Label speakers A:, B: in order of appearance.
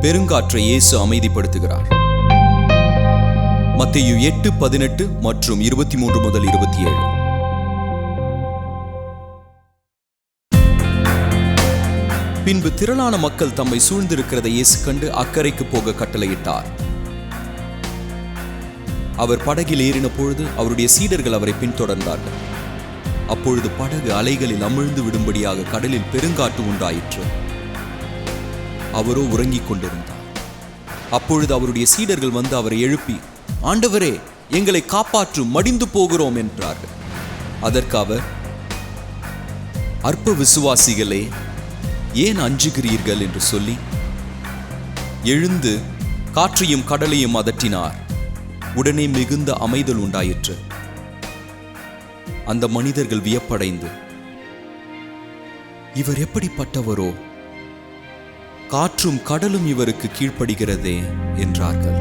A: பெருங்காற்றை இயேசு அமைதிப்படுத்துகிறார். மத்தேயு 8:18 மற்றும் 23 முதல் 27. பின்பு திரளான மக்கள் தம்மை சூழ்ந்திருக்கிறதை இயேசு கண்டு அக்கரைக்கு போக கட்டளையிட்டார். அவர் படகில் ஏறின பொழுது அவருடைய சீடர்கள் அவரை பின்தொடர்ந்தார்கள். அப்பொழுது படகு அலைகளில் அமிழ்ந்து விடும்படியாக கடலில் பெருங்காற்று உண்டாயிற்று. அவரோ உறங்கிக் கொண்டிருந்தார். அப்பொழுது அவருடைய சீடர்கள் வந்து அவரை எழுப்பி, ஆண்டவரே, எங்களை காப்பாற்றும், மடிந்து போகிறோம் என்றார்கள். அதற்கு அவர், அற்ப விசுவாசிகளே, ஏன் அஞ்சுகிறீர்கள் என்று சொல்லி எழுந்து காற்றையும் கடலையும் அதட்டினார். உடனே மிகுந்த அமைதல் உண்டாயிற்று. அந்த மனிதர்கள் வியப்படைந்து, இவர் எப்படிப்பட்டவரோ, காற்றும் கடலும் இவருக்கு கீழ்ப்படுகிறதே என்றார்கள்.